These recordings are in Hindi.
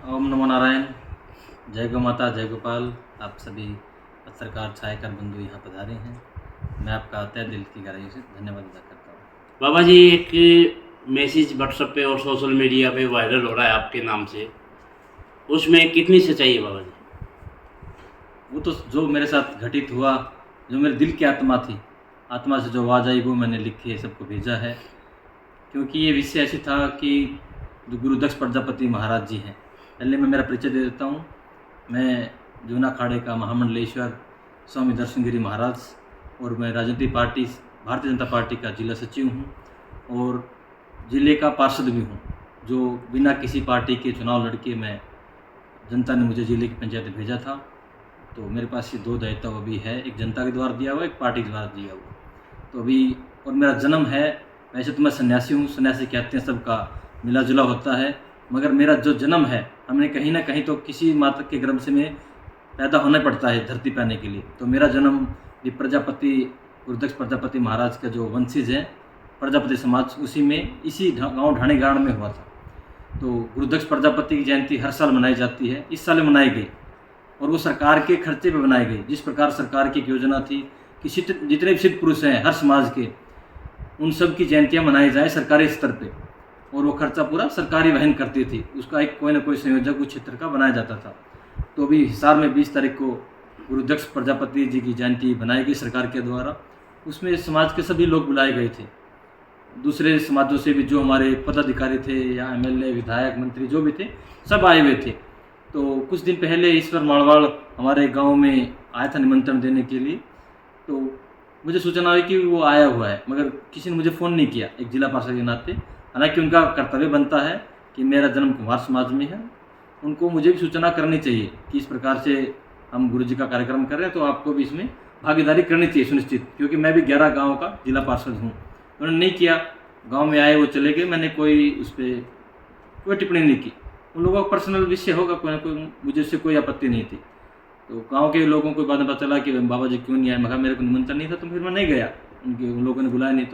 ओम नमो नारायण। जय गौ माता, जय गोपाल। आप सभी पत्रकार छायाकार बंधु यहाँ पधारे हैं। मैं आपका तहे दिल की गहराइयों से धन्यवाद अदा करता हूँ। बाबा जी, एक मैसेज व्हाट्सएप पे और सोशल मीडिया पे वायरल हो रहा है आपके नाम से, उसमें कितनी सच्चाई है बाबा जी? वो तो जो मेरे साथ घटित हुआ, जो मेरे दिल की आत्मा थी, आत्मा से जो आवाज़ आई वो मैंने लिख के सबको भेजा है। क्योंकि ये विषय ऐसी था कि जो गुरुदक्ष प्रजापति महाराज जी हैं, पहले मैं मेरा परिचय दे देता हूँ। मैं जूना अखाड़े का महामंडलेश्वर स्वामी दर्शन गिरी महाराज और मैं राजनीतिक पार्टी भारतीय जनता पार्टी का जिला सचिव हूँ और जिले का पार्षद भी हूँ, जो बिना किसी पार्टी के चुनाव लड़के मैं जनता ने मुझे जिले की पंचायत भेजा था। तो मेरे पास ये दो दायित्व अभी है, एक जनता के द्वारा दिया हुआ, एक पार्टी के द्वारा दिया हुआ। तो अभी और मेरा जन्म है, वैसे तो मैं सन्यासी हूँ, सन्यासी कहते हैं सबका मिला जुला होता है, मगर मेरा जो जन्म है, हमने कहीं ना कहीं तो किसी माता के गर्भ से में पैदा होना पड़ता है धरती पे आने के लिए। तो मेरा जन्म भी प्रजापति गुरुदक्ष प्रजापति महाराज का जो वंशज है प्रजापति समाज, उसी में इसी गांव ढाणी गाड़ में हुआ था। तो गुरुदक्ष प्रजापति की जयंती हर साल मनाई जाती है, इस साल मनाई गई और वो सरकार के खर्चे पे बनाई गई। जिस प्रकार सरकार की एक योजना थी कि जितने भी सिद्ध पुरुष हैं हर समाज के, उन सब की जयंतियाँ मनाई जाए सरकारी स्तर पे, और वो खर्चा पूरा सरकारी वहन करती थी। उसका एक कोई ना कोई संयोजक उस क्षेत्र का बनाया जाता था। तो अभी हिसार में 20 तारीख को गुरुदक्ष प्रजापति जी की जयंती बनाई गई सरकार के द्वारा। उसमें समाज के सभी लोग बुलाए गए थे, दूसरे समाजों से भी जो हमारे पदाधिकारी थे या एमएलए विधायक मंत्री जो भी थे सब आए हुए थे। तो कुछ दिन पहले ईश्वर मारवाड़ हमारे गांव में आया था निमंत्रण देने के लिए। तो मुझे सूचना हुई कि वो आया हुआ है, मगर किसी ने मुझे फ़ोन नहीं किया एक जिला पार्षद के नाते। हालांकि उनका कर्तव्य बनता है कि मेरा जन्म कुम्हार समाज में है, उनको मुझे भी सूचना करनी चाहिए कि इस प्रकार से हम गुरु जी का कार्यक्रम कर रहे हैं, तो आपको भी इसमें भागीदारी करनी चाहिए सुनिश्चित, क्योंकि मैं भी 11 गाँव का जिला पार्षद हूँ। उन्होंने नहीं किया, गांव में आए वो चले गए, मैंने कोई उस पर कोई टिप्पणी नहीं की। उन लोगों का पर्सनल विषय होगा कोई ना कोई, मुझे उससे कोई आपत्ति नहीं थी। तो गांव के लोगों को बाद में पता चला कि बाबा जी क्यों नहीं आए, मैं कहा मेरे को निमंत्रण नहीं था, तो फिर मैं नहीं गया, उन लोगों ने बुलाया नहीं।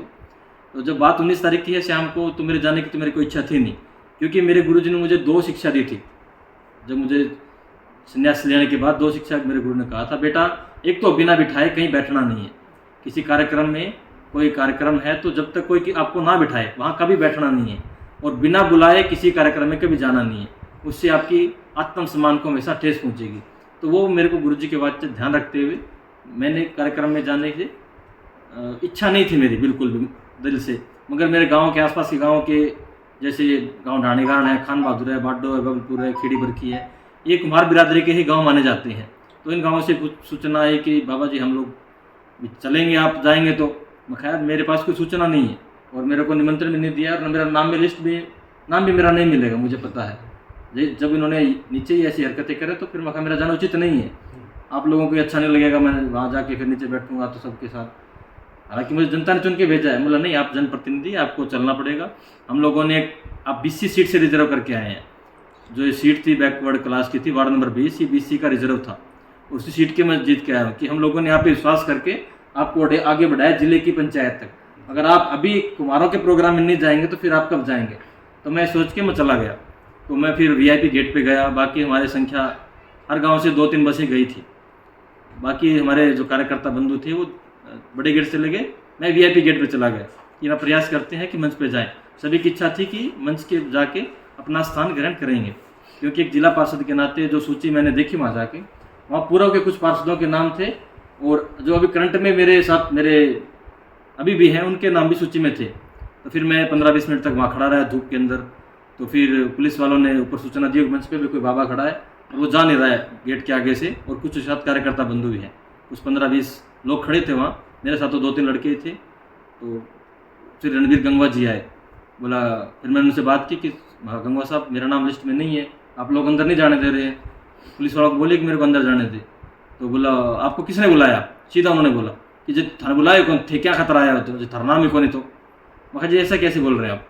तो जब बात 19 तारीख की है शाम को, तो मेरे जाने की तो मेरी कोई इच्छा थी नहीं, क्योंकि मेरे गुरु जी ने मुझे 2 शिक्षा दी थी। जब मुझे संन्यास लेने के बाद 2 शिक्षा मेरे गुरु ने कहा था, बेटा एक तो बिना बिठाए कहीं बैठना नहीं है, किसी कार्यक्रम में कोई कार्यक्रम है तो जब तक कोई आपको ना बिठाए वहाँ कभी बैठना नहीं है, और बिना बुलाए किसी कार्यक्रम में कभी जाना नहीं है, उससे आपकी आत्मसम्मान को हमेशा ठेस पहुँचेगी। तो वो मेरे को गुरुजी के बात से ध्यान रखते हुए मैंने कार्यक्रम में जाने की इच्छा नहीं थी मेरी बिल्कुल भी दिल से। मगर मेरे गांव के आसपास के गांव के, जैसे गांव ढाणीगाड़ है, खान बहादुर है, बाडो है, बबलपुर है, खीड़ी बरखी है, ये कुम्हार बिरादरी के ही गाँव माने जाते हैं। तो इन गाँवों से कुछ सूचना आई कि बाबा जी हम लोग चलेंगे, आप जाएंगे। तो मैं खैर मेरे पास कोई सूचना नहीं है और मेरे को निमंत्रण भी नहीं दिया, और मेरा नाम में लिस्ट भी, नाम भी मेरा नहीं मिलेगा, मुझे पता है। जब इन्होंने नीचे ही ऐसी हरकतें करें तो फिर मैं मेरा जाना उचित नहीं है, आप लोगों को अच्छा नहीं लगेगा, मैं वहाँ जाके फिर नीचे बैठूंगा तो सबके साथ। हालांकि मुझे जनता ने चुन के भेजा है, बोला नहीं आप जनप्रतिनिधि, आपको चलना पड़ेगा। हम लोगों ने आप BC सीट से रिजर्व करके आए हैं। जो ये सीट थी बैकवर्ड क्लास की थी, वार्ड नंबर 20, ये BC का रिजर्व था, उसी सीट के मैं जीत के आया हूँ कि हम लोगों ने यहाँ पे विश्वास करके आपको आगे बढ़ाया जिले की पंचायत तक। अगर आप अभी कुम्हारों के प्रोग्राम में नहीं जाएंगे तो फिर आप कब जाएंगे? तो मैं सोच के मैं चला गया। तो मैं फिर VIP गेट पे गया, बाकी हमारे संख्या हर गांव से 2-3 बसें गई थी, बाकी हमारे जो कार्यकर्ता बंधु थे वो बड़े गेट से लगे, मैं VIP गेट पे चला गया। ये मैं प्रयास करते हैं कि मंच पे जाएं, सभी की इच्छा थी कि मंच के जाके अपना स्थान ग्रहण करेंगे, क्योंकि एक जिला पार्षद के नाते जो सूची मैंने देखी वहाँ जाके, वहाँ पूरा के कुछ पार्षदों के नाम थे, और जो अभी करंट में मेरे साथ मेरे अभी भी हैं उनके नाम भी सूची में थे। तो फिर मैं 15-20 मिनट तक वहाँ खड़ा रहा धूप के अंदर। तो फिर पुलिस वालों ने ऊपर सूचना दी मंच पे भी कोई बाबा खड़ा है, और वो जा नहीं रहा है गेट के आगे से, और कुछ साथ कार्यकर्ता बंधु भी हैं, कुछ 15-20 लोग खड़े थे वहाँ, मेरे साथ तो 2-3 लड़के थे। तो फिर रणवीर गंगवा जी आए, बोला, फिर मैंने उनसे बात की कि गंगवा साहब मेरा नाम लिस्ट में नहीं है, आप लोग अंदर नहीं जाने दे रहे हैं। पुलिस वालों को बोले कि मेरे को अंदर जाने दे। तो बोला आपको किसने बुलाया? सीधा उन्होंने बोला कि जो थाने बुलाए कौन थे, क्या खतरा आया तो जो थाना नाम ही कौन। तो मैं जी ऐसा कैसे बोल रहे हैं आप,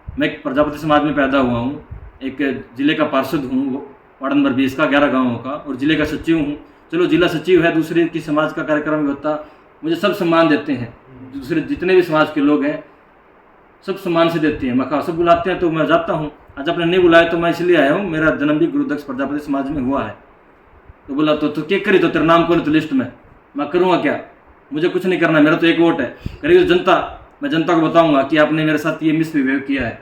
मैं एक प्रजापति समाज में पैदा हुआ हूँ, एक जिले का पार्षद हूँ, वार्ड नंबर 20 का, 11 गाँवों का, और जिले का सचिव हूँ। चलो जिला सचिव है, दूसरे की समाज का कार्यक्रम भी होता, मुझे सब सम्मान देते हैं, दूसरे जितने भी समाज के लोग हैं सब सम्मान से देते हैं, मैं सब बुलाते हैं तो मैं जाता हूँ। आज आपने नहीं बुलाया तो मैं इसलिए आया हूँ, मेरा जन्म भी गुरुदक्ष प्रजापति समाज में हुआ है। तो बोला तो क्या करी, तो तेरा नाम कौन तो लिस्ट में, मैं करूँगा क्या, मुझे कुछ नहीं करना, मेरा तो एक वोट है। करेगी तो जनता, मैं जनता को बताऊंगा कि आपने मेरे साथ ये मिसबिहेव किया है।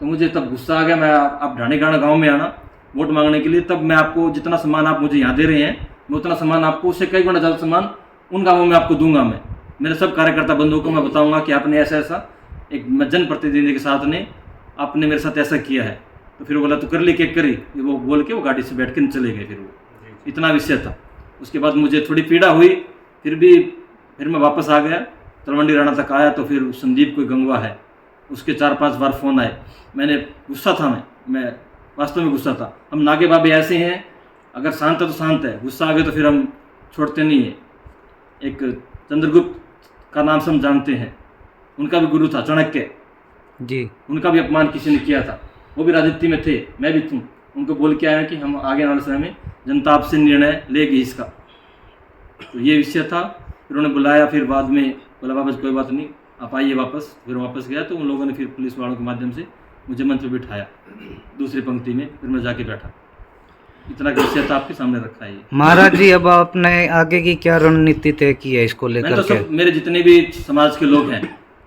तो मुझे तब गुस्सा आ गया। मैं आप ढाणीगाणा गाँव में आना वोट मांगने के लिए, तब मैं आपको जितना सम्मान आप मुझे यहाँ दे रहे हैं, मैं उतना सम्मान आपको, उससे कई गुना ज़्यादा सम्मान उन गाँवों में आपको दूंगा। मैं मेरे सब कार्यकर्ता बंधुओं को मैं बताऊंगा कि आपने ऐसा ऐसा एक जनप्रतिनिधि के साथ ने आपने मेरे साथ ऐसा किया है। तो फिर वो बोला तो कर ली, केक करी, वो बोल के वो गाड़ी से बैठ के चले गए। फिर वो इतना विषय था। उसके बाद मुझे थोड़ी पीड़ा हुई, फिर मैं वापस आ गया, तलवंडी राणा तक आया। तो फिर संदीप कोई गंगवा है, उसके 4-5 बार फ़ोन आए। मैंने गुस्सा था, मैं वास्तव में गुस्सा था। हम नागे बाबे ऐसे हैं, अगर शांत है तो शांत है, गुस्सा आ गया तो फिर हम छोड़ते नहीं है। एक चंद्रगुप्त का नाम से हम जानते हैं, उनका भी गुरु था चाणक्य जी, उनका भी अपमान किसी ने किया था, वो भी राजनीति में थे, मैं भी थूँ। उनको बोल के आया कि हम आगे आने वाले समय में जनता आपसे निर्णय लेगी इसका। तो ये विषय था। फिर उन्होंने बुलाया, फिर बाद में बोला वापस कोई बात नहीं, आप आइए वापस। फिर वापस गया तो उन लोगों ने फिर पुलिस वालों के माध्यम से मुझे मंच पर बिठाया दूसरी पंक्ति में, फिर मैं जाके बैठा। इतना विषय था, आपके सामने रखा है। महाराज जी, अब आपने आगे की क्या रणनीति तय की है इसको मैंने लेकर तो सब, मेरे जितने भी समाज के लोग हैं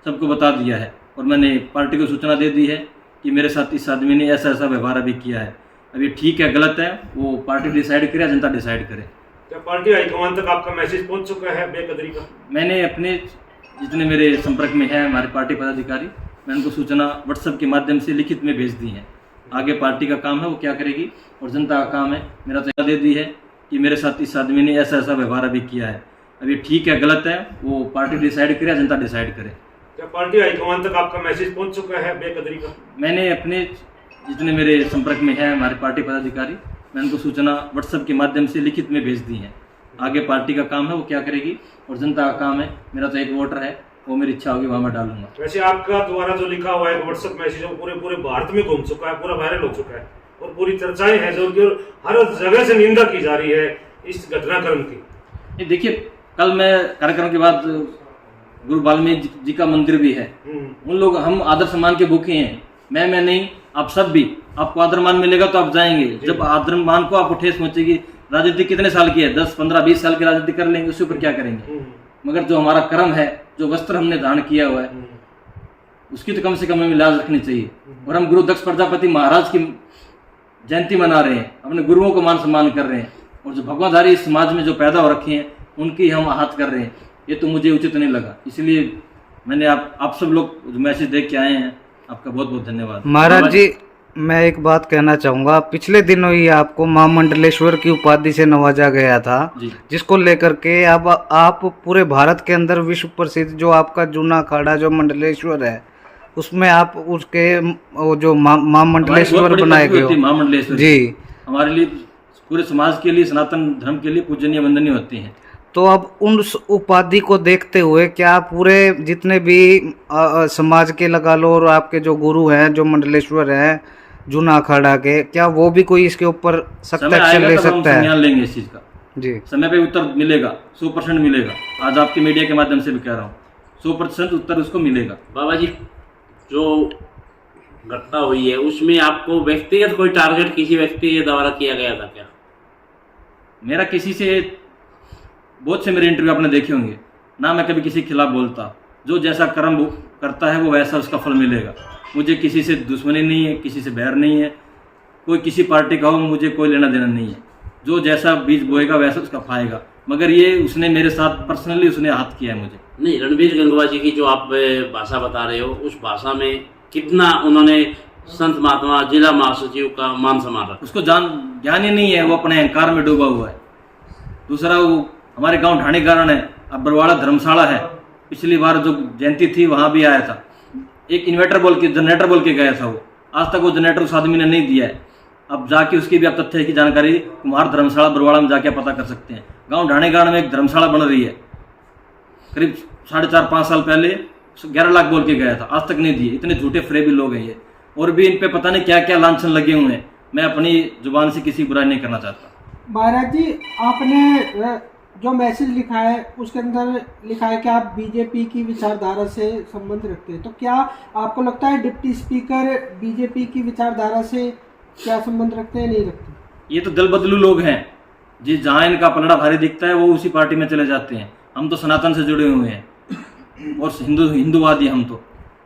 सबको बता दिया है, और मैंने पार्टी को सूचना दे दी है कि मेरे साथ इस आदमी ने ऐसा ऐसा व्यवहार अभी किया है। अब ये ठीक है गलत है वो पार्टी डिसाइड करे, जनता डिसाइड करे। क्या पार्टी हाईकमान तक आपका मैसेज पहुंच चुका है बेकदरी का? मैंने अपने जितने मेरे संपर्क में है हमारे पार्टी पदाधिकारी, मैं उनको सूचना व्हाट्सएप के माध्यम से लिखित में भेज दी है। आगे पार्टी का काम है वो क्या करेगी, और जनता का काम है। मेरा तो दे दी है कि मेरे साथ इस आदमी ने ऐसा ऐसा व्यवहार अभी किया है। अब ये ठीक है गलत है वो पार्टी डिसाइड करे, जनता डिसाइड करे। क्या पार्टी हाईकमान तक आपका मैसेज पहुंच चुका है बेकदरी का? मैंने अपने जितने मेरे संपर्क में है हमारे पार्टी पदाधिकारी, मैं उनको सूचना व्हाट्सएप के माध्यम से लिखित में भेज दी है। आगे पार्टी का काम है वो क्या करेगी, और जनता का काम है। मेरा तो एक वोटर है, वो मेरी इच्छा होगी वहाँ मैं डालूंगा। वैसे आपका द्वारा जो लिखा हुआ है व्हाट्सएप मैसेज वो पूरे भारत में घूम चुका है, पूरा वायरल हो चुका है, और पूरी चर्चाएं हैं जो कि हर जगह से निंदा की जा रही है इस घटनाक्रम की। ये देखिए, कल मैं कार्यक्रम के बाद गुरु वाल्मीकि जी का मंदिर भी है, उन लोग हम आदर सम्मान के भूखे हैं। मैं नहीं, आप सब भी, आपको आदर मान मिलेगा तो आप जाएंगे। जब आदर मान को आपको ठेस पहुंचेगी, राजनीति कितने साल की है, 10, 15, 20 साल की राजनीति कर लेंगे, उसके ऊपर क्या करेंगे। मगर जो हमारा कर्म है, जो वस्त्र हमने धारण किया हुआ है, उसकी तो कम से कम हमें लाज रखनी चाहिए। और हम गुरु दक्ष प्रजापति महाराज की जयंती मना रहे हैं, अपने गुरुओं को मान सम्मान कर रहे हैं, और जो भगवाधारी इस समाज में जो पैदा हो रखे हैं उनकी हम आहत कर रहे हैं। ये तो मुझे उचित नहीं लगा, इसलिए मैंने आप सब लोग जो मैसेज देख के आए हैं, आपका बहुत बहुत धन्यवाद। महाराज जी, मैं एक बात कहना चाहूँगा, पिछले दिनों ही आपको महामंडलेश्वर की उपाधि से नवाजा गया था, जिसको लेकर के अब आप पूरे भारत के अंदर विश्व प्रसिद्ध जो आपका जूना अखाड़ा जो मंडलेश्वर है, उसमें आप उसके वो जो महामंडलेश्वर बनाए गए हो। महामंडलेश्वर जी, हमारे लिए, पूरे समाज के लिए, सनातन धर्म के लिए पूजनीय वंदनीय होती हैं। तो अब उस उपाधि को देखते हुए क्या पूरे जितने भी समाज के लगा लो, और आपके जो गुरु हैं जो मंडलेश्वर हैं जूना अखाड़ा के, क्या वो भी कोई इसके ऊपर सख्त एक्शन ले सकता है? लेंगे इस चीज का जी, समय पे उत्तर मिलेगा, 100% मिलेगा। आज आपके मीडिया के माध्यम से भी कह रहा हूँ, 100% उत्तर उसको मिलेगा। बाबा जी, जो घटना हुई है उसमें आपको व्यक्तिगत कोई टारगेट किसी व्यक्ति के द्वारा किया गया था क्या? मेरा किसी से, बहुत से मेरे इंटरव्यू आपने देखे होंगे ना, मैं कभी किसी के खिलाफ बोलता। जो जैसा कर्म करता है वो वैसा उसका फल मिलेगा। मुझे किसी से दुश्मनी नहीं है, किसी से बैर नहीं है, कोई किसी पार्टी का हो, मुझे कोई लेना देना नहीं है। जो जैसा बीज बोएगा वैसा उसका खाएगा। मगर ये उसने मेरे साथ पर्सनली उसने हाथ किया है मुझे। नहीं, रणबीर गंगवा जी की जो आप भाषा बता रहे हो, उस भाषा में कितना उन्होंने संत महात्मा जिला महासचिव का मान सम्मान रखा? उसको ज्ञान ही नहीं है, वो अपने अहंकार में डूबा हुआ है। दूसरा, वो हमारे गांव ढाणीगाणा है, अब बरवाड़ा धर्मशाला है, पिछली बार जो जयंती थी वहां भी आया था, एक इन्वर्टर बोल के, जनरेटर बोल के गया था वो। आज तक वो जनरेटर उस आदमी ने नहीं दिया है। अब जाके उसकी भी आप तथ्य की जानकारी कुमार धर्मशाला बरवाड़ा में जाके पता कर सकते हैं। गांव ढाणीगाणा में एक धर्मशाला बन रही है, करीब 4.5-5 साल पहले 11 लाख बोल के गया था, आज तक नहीं दिए। इतने झूठे फरेबी लोग हैं ये, और भी इन पे पता नहीं क्या क्या लांछन लगे हुए हैं। मैं अपनी जुबान से किसी बुराई नहीं करना चाहता। महाराज जी, आपने जो मैसेज लिखा है उसके अंदर लिखा है कि आप बीजेपी की विचारधारा से संबंध रखते हैं, तो क्या आपको लगता है डिप्टी स्पीकर बीजेपी की विचारधारा से क्या संबंध रखते हैं, नहीं रखते? ये तो दल बदलू लोग हैं, जिस जहाँ इनका पलड़ा भारी दिखता है वो उसी पार्टी में चले जाते हैं। हम तो सनातन से जुड़े हुए हैं और हिंदूवादी हम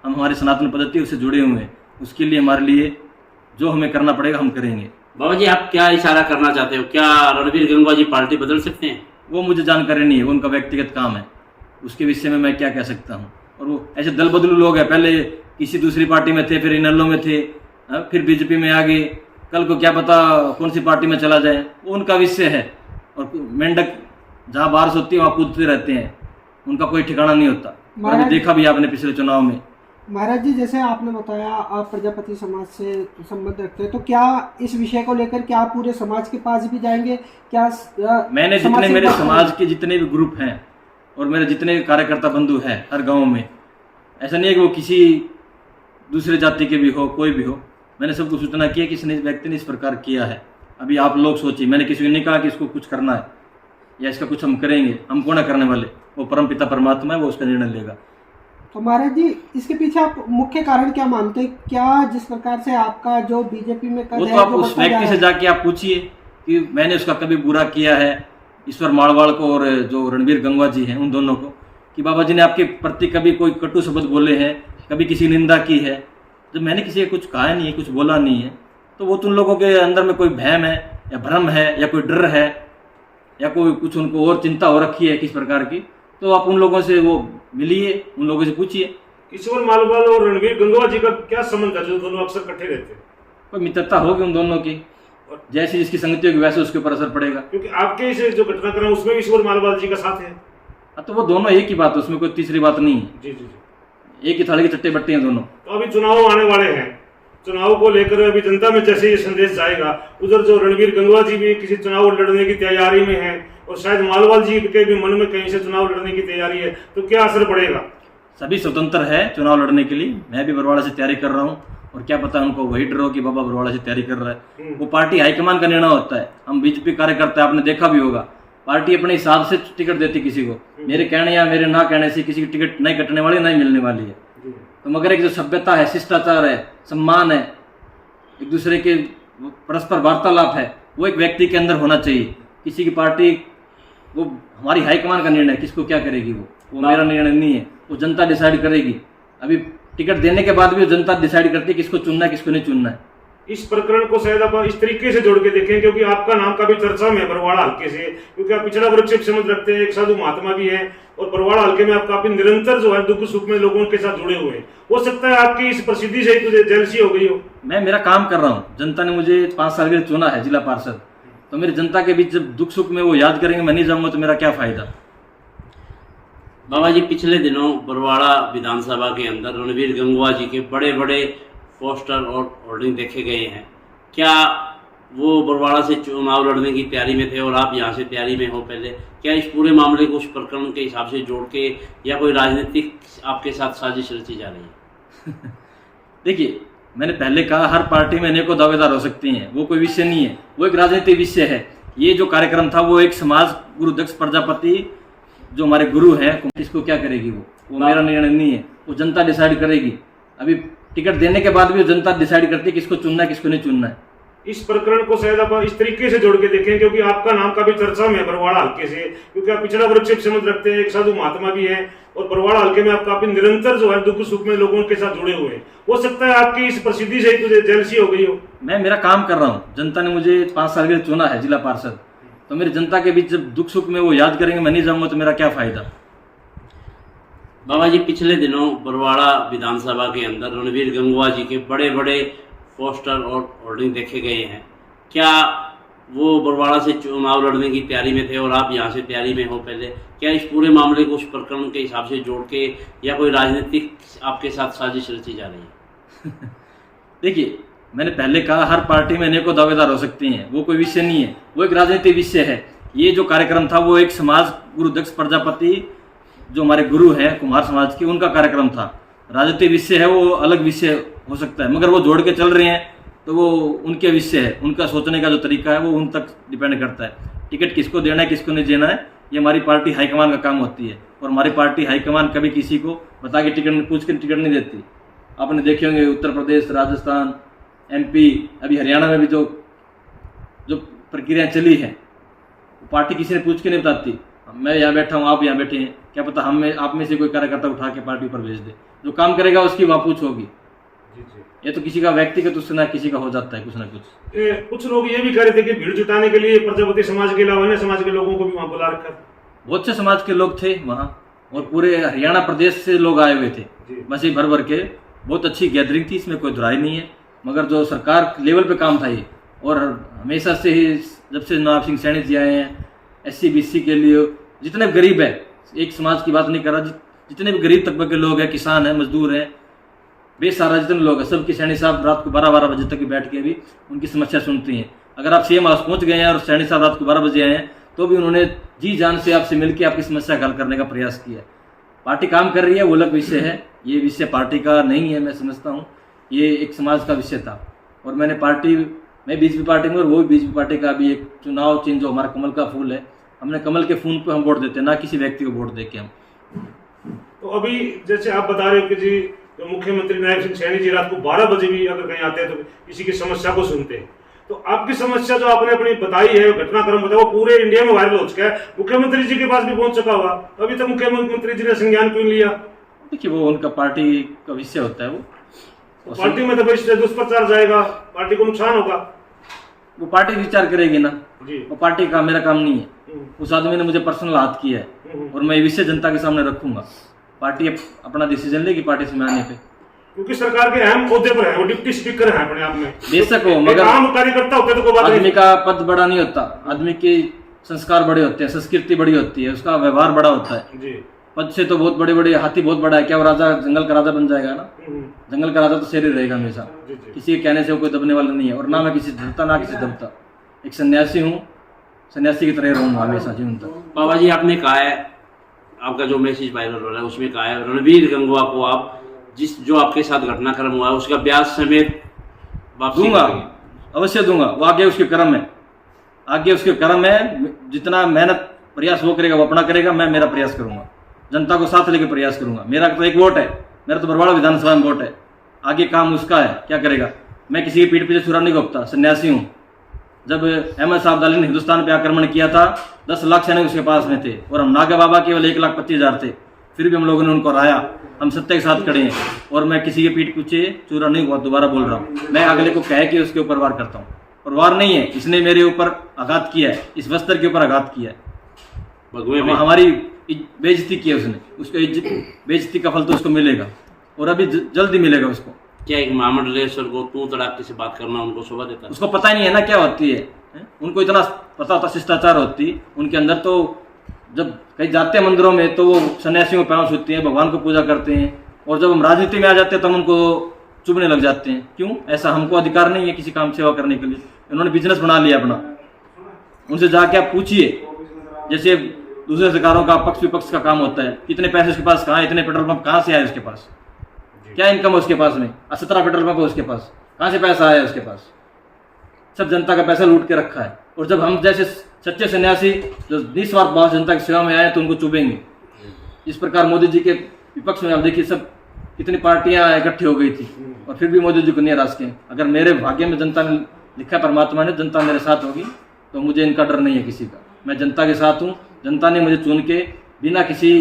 हमारी सनातन पद्धति से जुड़े हुए हैं। उसके लिए हमारे लिए जो हमें करना पड़ेगा हम करेंगे। बाबा जी, आप क्या इशारा करना चाहते हो? क्या रणबीर गंगवा जी पार्टी बदल सकते हैं? वो मुझे जानकारी नहीं है, वो उनका व्यक्तिगत काम है, उसके विषय में मैं क्या कह सकता हूँ। और वो ऐसे दल बदलू लोग हैं, पहले किसी दूसरी पार्टी में थे, फिर इनेलो में थे, फिर बीजेपी में आ गए, कल को क्या पता कौन सी पार्टी में चला जाए, वो उनका विषय है। और मेंढक जहाँ बारिश होती है वहाँ कूदते रहते हैं, उनका कोई ठिकाना नहीं होता। और अभी देखा भी आपने पिछले चुनाव में। महाराज जी, जैसे आपने बताया आप प्रजापति समाज से संबंध रखते हैं, तो क्या इस विषय को लेकर क्या आप पूरे समाज के पास भी जाएंगे? क्या मैंने जितने मेरे समाज के जितने भी ग्रुप हैं और मेरे जितने कार्यकर्ता बंधु हैं हर गांव में, ऐसा नहीं है कि वो किसी दूसरे जाति के भी हो, कोई भी हो, मैंने सबको सूचना की है कि इस व्यक्ति ने इस प्रकार किया है। अभी आप लोग सोचिए, मैंने किसी को नहीं कहा कि इसको कुछ करना है या इसका कुछ हम करेंगे, हम कौन है करने वाले, वो परम पिता परमात्मा है, वो उसका निर्णय लेगा। तो महाराज जी, इसके पीछे आप मुख्य कारण क्या मानते हैं? क्या जिस प्रकार से आपका जो बीजेपी में कद वो है, तो आप जो उस व्यक्ति से जाके आप पूछिए कि मैंने उसका कभी बुरा किया है, ईश्वर माड़वाड़ को और जो रणबीर गंगवा जी हैं उन दोनों को, कि बाबा जी ने आपके प्रति कभी कोई कटु शब्द बोले हैं, कभी किसी निंदा की है? जब मैंने किसी को कुछ कहा नहीं है, कुछ बोला नहीं है, तो वो तुम लोगों के अंदर में कोई भ्रम है या भ्रम है या कोई डर है या कोई कुछ उनको और चिंता हो रखी है किस प्रकार की, तो आप उन लोगों से वो मिलिए, उन लोगों से पूछिए। ईश्वर मालवाल और रणबीर गंगवा जी का क्या संबंध है जो दोनों अक्सर इकट्ठे रहते हैं? कोई मित्रता होगी उन दोनों की, जैसी जिसकी संगति होगी वैसे उसके ऊपर असर पड़ेगा। क्योंकि आपके इसे जो घटनाक्रम उसमें ईश्वर मालवाल जी का साथ है। तो वो दोनों एक ही बात है, उसमें कोई तीसरी बात नहीं है। जी जी जी, एक ही थाली के चट्टे बट्टे हैं दोनों। तो अभी चुनाव आने वाले हैं, चुनाव को लेकर अभी जनता में जैसे ये संदेश जाएगा, उधर जो रणबीर गंगवा जी भी किसी चुनाव लड़ने की तैयारी में है और शायद मालवाल जी के भी मन में कहीं से चुनाव लड़ने की तैयारी है, तो क्या असर पड़ेगा? सभी स्वतंत्र है चुनाव लड़ने के लिए। मैं भी बरवाड़ा से तैयारी कर रहा हूँ और क्या पता उनको वही डर हो कि बाबा बरवाड़ा से तैयारी कर रहा है। वो पार्टी हाईकमान का निर्णय होता है। हम बीजेपी कार्यकर्ता आपने देखा भी होगा, पार्टी अपने हिसाब से टिकट देती किसी को, मेरे कहने या मेरे ना कहने से किसी की टिकट नहीं कटने वाली, नहीं मिलने वाली है। तो मगर एक जो सभ्यता है, शिष्टाचार है, सम्मान है, एक दूसरे के परस्पर वार्तालाप है, वो एक व्यक्ति के अंदर होना चाहिए। किसी की पार्टी, वो हमारी हाईकमान का निर्णय, किसको क्या करेगी वो मेरा निर्णय नहीं है, वो जनता डिसाइड करेगी। अभी टिकट देने के बाद भी वो जनता डिसाइड करती है किसको चुनना है किसको नहीं चुनना है। इस प्रकरण को शायद आप इस तरीके से जोड़ के देखें, क्योंकि आपका नाम काफी चर्चा में है बरवाड़ा हल्के से, क्योंकि आप पिछड़ा वर्ग से समझ रखते हैं, एक साधु महात्मा भी हैं और बरवाड़ा हल्के में आप काफी निरंतर जो है दुख सुख में लोगों के साथ जुड़े हुए हैं। हो सकता है आपकी इस प्रसिद्धि से तुझे जेलसी हो गई हो। मैं मेरा काम कर रहा हूँ, जनता ने मुझे 5 साल के लिए चुना है जिला पार्षद, तो मेरी जनता के बीच जब दुख सुख में वो याद करेंगे, मैं नहीं जाऊंगा तो मेरा क्या फायदा। बाबा जी, पिछले दिनों बरवाड़ा विधानसभा के अंदर रणबीर गंगवा जी के बड़े बड़े पोस्टर और होर्डिंग देखे गए हैं। क्या वो बरवाड़ा से चुनाव लड़ने की तैयारी में थे और आप यहाँ से तैयारी में हो पहले? क्या इस पूरे मामले को उस प्रकरण के हिसाब से जोड़ के या कोई राजनीतिक आपके साथ साजिश रची जा रही है? देखिए, मैंने पहले कहा हर पार्टी में अनेकों दावेदार हो सकते हैं, वो कोई विषय नहीं है, वो एक राजनीतिक विषय है। ये जो कार्यक्रम था वो एक समाज गुरु दक्ष प्रजापति जो हमारे गुरु हैं, किसको क्या करेगी वो मेरा निर्णय नहीं है, वो जनता डिसाइड करेगी। अभी टिकट देने के बाद भी वो जनता डिसाइड करती है किसको चुनना है किसको नहीं चुनना है। इस प्रकरण को शायद आप इस तरीके से जोड़ के देखें, क्योंकि आपका नाम काफी चर्चा में है बरवाड़ा हल्के से, क्योंकि आप पिछड़ा वर्ग से समझ रखते हैं, एक साधु महात्मा भी हैं और बरवाड़ा हल्के में आप काफी निरंतर जो है दुख सुख में लोगों के साथ जुड़े हुए हैं। हो सकता है आपकी इस प्रसिद्धि से तुझे जेलसी हो गई हो। मैं मेरा काम कर रहा हूँ, जनता ने मुझे 5 साल के लिए चुना है जिला पार्षद, तो मेरी जनता के बीच जब दुख सुख में वो याद करेंगे, मैं नहीं जाऊंगा तो मेरा क्या फायदा। बाबा जी, पिछले दिनों बरवाड़ा विधानसभा के अंदर रणबीर गंगवा जी के बड़े बड़े पोस्टर और होर्डिंग देखे गए हैं। क्या वो बरवाड़ा से चुनाव लड़ने की तैयारी में थे और आप यहाँ से तैयारी में हो पहले? क्या इस पूरे मामले को उस प्रकरण के हिसाब से जोड़ के या कोई राजनीतिक आपके साथ साजिश रची जा रही है? देखिए, मैंने पहले कहा हर पार्टी में अनेकों दावेदार हो सकते हैं, वो कोई विषय नहीं है, वो एक राजनीतिक विषय है। ये जो कार्यक्रम था वो एक समाज गुरु दक्ष प्रजापति जो हमारे गुरु हैं कुमार समाज की, उनका कार्यक्रम था। राजनीतिक विषय है, वो अलग विषय हो सकता है, मगर वो जोड़ के चल रहे हैं तो वो उनके विषय है, उनका सोचने का जो तरीका है वो उन तक डिपेंड करता है। टिकट किसको देना है किसको नहीं देना है, ये हमारी पार्टी हाईकमान का काम होती है, और हमारी पार्टी हाईकमान कभी किसी को बता के टिकट पूछ कर टिकट नहीं देती। आपने देखे होंगे उत्तर प्रदेश, राजस्थान, MP, अभी हरियाणा में भी जो प्रक्रिया चली है, पार्टी किसी ने पूछ के नहीं बताती। मैं यहाँ बैठा हूँ, आप यहाँ बैठे हैं, क्या पता आप में से कोई कार्यकर्ता उठा के पार्टी पर भेज दे। जो काम करेगा उसकी वहाँ पूछ होगी। ये तो किसी का व्यक्तिगत उससे ना किसी का हो जाता है कुछ ना कुछ। कुछ लोग ये भी कह रहे थे कि भीड़ जुटाने के लिए प्रजापति समाज के अलावा अन्य समाज के लोगों को भी वहाँ बुला रखा। बहुत से समाज के लोग थे वहाँ, और पूरे हरियाणा प्रदेश से लोग आए हुए थे, बस ये भर भर के। बहुत अच्छी गैदरिंग थी, इसमें कोई दुराई नहीं है। मगर जो सरकार लेवल पे काम था ये, और हमेशा से ही जब से नवाब सिंह सैनी जी आए हैं, SC BC के लिए जितने गरीब है, एक समाज की बात नहीं कर रहा, जितने भी गरीब तबके के लोग हैं, किसान हैं, मजदूर हैं, बेसहारा जितने लोग हैं, सबकी सैनी साहब रात को 12-12 बजे तक बैठ के भी उनकी समस्या सुनती हैं। अगर आप CM हाउस पहुँच गए हैं और सैनी साहब रात को 12 बजे आए हैं, तो भी उन्होंने जी जान से आपसे मिलकर आपकी समस्या हल करने का प्रयास किया। पार्टी काम कर रही है, वो अलग विषय है। ये विषय पार्टी का नहीं है, मैं समझता हूँ ये एक समाज का विषय था। और मैं BJP पार्टी में, और वो भी BJP पार्टी का भी एक चुनाव चिन्ह जो हमारा कमल का फूल है, हमने कमल के फूल पे हम वोट देते हैं, ना किसी व्यक्ति को वोट दे के हम। तो अभी जैसे आप बता रहे हो कि जी तो मुख्यमंत्री नायब सिंह सैनी जी रात को 12 बजे भी अगर कहीं आते हैं तो किसी की समस्या को सुनते हैं, तो आपकी समस्या जो आपने अपनी बताई है, घटनाक्रम बताया, वो पूरे इंडिया में वायरल हो चुका है, मुख्यमंत्री जी के पास भी पहुंच चुका हुआ, अभी तक मुख्यमंत्री जी ने संज्ञान क्यों लिया? देखिए, वो उनका पार्टी का विषय होता है। वो पार्टी में तो दुष्प्रचार जाएगा, पार्टी को नुकसान होगा, वो पार्टी विचार करेगी ना जी। वो पार्टी का, मेरा काम नहीं है। उस आदमी ने मुझे पर्सनल हाथ किया है, और मैं ये विषय जनता के सामने रखूंगा। पार्टी अपना डिसीजन लेगी पार्टी से आने पे, क्योंकि सरकार के अहम ओहदे पर है, वो डिप्टी स्पीकर है अपने आप में, बेशक हो, मगर आम कार्यकर्ता होते तो कोई बात नहीं। आदमी का पद बड़ा नहीं होता, आदमी के संस्कार बड़े होते हैं, संस्कृति बड़ी होती है, उसका व्यवहार बड़ा होता है जी। पद से तो बहुत बड़े बड़े, हाथी बहुत बड़ा है, क्या वो राजा जंगल का राजा बन जाएगा ना? जंगल का राजा तो शेर ही रहेगा हमेशा, किसी के कहने से वो कोई दबने वाला नहीं है। और ना मैं किसी डरता ना किसी दबता, एक सन्यासी हूँ, सन्यासी की तरह रहूंगा हमेशा जीवन तक। बाबा जी, आपने कहा है, आपका जो मैसेज वायरल हो रहा है उसमें कहा है रणवीर गंगवा को आप जो आपके साथ घटनाक्रम हुआ है उसका ब्याज समेत वापसी दूंगा, करेंगे? अवश्य दूंगा। वो आगे उसके कर्म है, आगे उसके कर्म है। जितना मेहनत प्रयास वो करेगा, वो अपना करेगा, मैं मेरा प्रयास करूंगा, जनता को साथ लेकर प्रयास करूंगा। मेरा तो एक वोट है, मेरा तो बरवाड़ा विधानसभा में वोट है, आगे काम उसका है, क्या करेगा। मैं किसी की पीठ पीछे छुरा नहीं घोपता, सन्यासी हूँ। जब अहमद साहब अब्दाली ने हिंदुस्तान पे आक्रमण किया था, 10 लाख सैनिक उसके पास में थे, और हम नागा बाबा केवल 1,25,000 थे, फिर भी हम लोगों ने उनको हराया। हम सत्य के साथ खड़े हैं, और मैं किसी के पीठ पीछे चूरा नहीं हुआ, दोबारा बोल रहा हूँ। मैं अगले को कह के उसके ऊपर वार करता हूँ, और वार नहीं है, इसने मेरे ऊपर आघात किया है, इस बस्तर के ऊपर आघात किया है, हमारी बेइज्जती की है उसने, उसको बेइज्जती का फल तो उसको मिलेगा, और अभी जल्दी मिलेगा उसको। क्या एक महामंडलेश्वर को तू तड़ाके से बात करना उनको शोभा देता है? उसको पता ही नहीं है ना क्या होती है, उनको इतना पता होता शिष्टाचार होती उनके अंदर। तो जब कहीं जाते हैं मंदिरों में तो वो सन्यासियों को पैर छूते हैं, भगवान को पूजा करते हैं, और जब हम राजनीति में आ जाते हैं तो हम उनको चुभने लग जाते हैं। क्यों? ऐसा हमको अधिकार नहीं है किसी काम सेवा करने के लिए, उन्होंने बिजनेस बना लिया अपना। उनसे जाके आप पूछिए, जैसे दूसरे सरकारों का पक्ष विपक्ष का काम होता है, कितने पैसे उसके पास कहाँ, इतने पेट्रोल पंप कहाँ से आए उसके पास, क्या इनकम है उसके पास में, 17 पेट्रोल पंप है उसके पास, कहाँ से पैसा आया उसके पास, सब जनता का पैसा लूट के रखा है। और जब हम जैसे सच्चे सन्यासी जो निस्वार्थ भाव जनता की सेवा में आए तो उनको चुभेंगे। इस प्रकार मोदी जी के विपक्ष में आप देखिए, सब कितनी पार्टियां इकट्ठी हो गई थी, और फिर भी मोदी जी को नहीं हरा सके। अगर मेरे भाग्य में जनता ने लिखा, परमात्मा ने, जनता मेरे साथ होगी, तो मुझे इनका डर नहीं है किसी का। मैं जनता के साथ हूँ, जनता ने मुझे चुन के, बिना किसी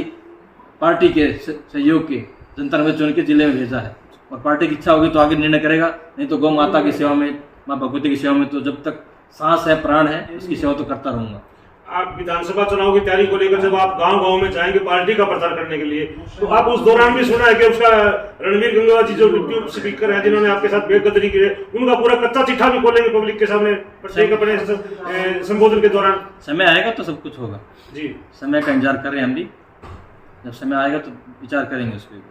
पार्टी के सहयोग के, जनता ने मुझे चुन के जिले में भेजा है, और पार्टी की इच्छा होगी तो आगे निर्णय करेगा, नहीं तो गौ माता की सेवा में, माँ भगवती की सेवा में, तो जब तक सांस है, प्राण है, उसकी सेवा तो करता रहूंगा। आप विधानसभा चुनाव की तैयारी को लेकर जब आप गांव-गांव में जाएंगे पार्टी का प्रचार करने के लिए, तो आप उस दौरान भी सुना है कि उसका रणवीर गंगवा जी जो डिप्टी स्पीकर है, जिन्होंने आपके साथ बेकदरी की है, उनका पूरा कच्चा चिट्ठा भी खोलेंगे पब्लिक के सामने प्रत्येक अपने संबोधन के दौरान। समय आएगा तो सब कुछ होगा जी, समय का इंतजार कर रहे हैं हम भी, जब समय आएगा तो विचार करेंगे उस पर।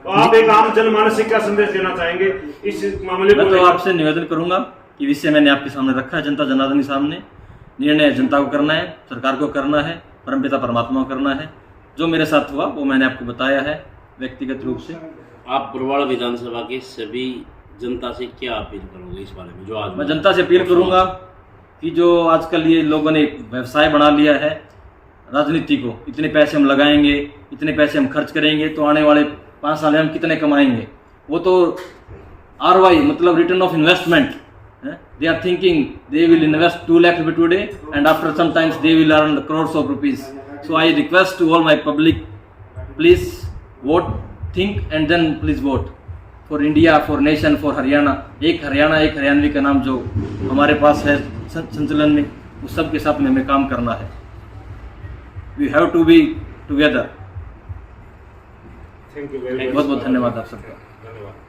तो आप एक आम जनमानस से क्या संदेश देना चाहेंगे इस मामले मैं को? तो आपसे निवेदन करूंगा कि विषय मैंने आपके सामने रखा है, जनता जनार्दन के सामने। निर्णय जनता को करना है, सरकार को करना है, परमपिता परमात्मा को करना है। जो मेरे साथ हुआ वो मैंने आपको बताया है व्यक्तिगत रूप से। आप बरवाड़ा विधानसभा के सभी जनता से क्या अपील करोगे इस बारे में? जो आज मैं जनता से अपील करूंगा कि जो आजकल ये लोगों ने व्यवसाय बना लिया है, राजनीति को, इतने पैसे हम लगाएंगे, इतने पैसे हम खर्च करेंगे तो आने वाले 5 साल में हम कितने कमाएंगे। वो तो ROI मतलब return of investment, they are thinking they will invest 2 lakh rupees today and after some times they will earn crores of rupees. So I request to all my public, please vote, think and then please vote for India, for nation, for Haryana. एक हरियाणा, एक हरियाणवी का नाम जो हमारे पास है संचलन में, उस सब के साथ में हमें काम करना है। We have to be together. Thank you very much. बहुत बहुत धन्यवाद आप सबका। धन्यवाद।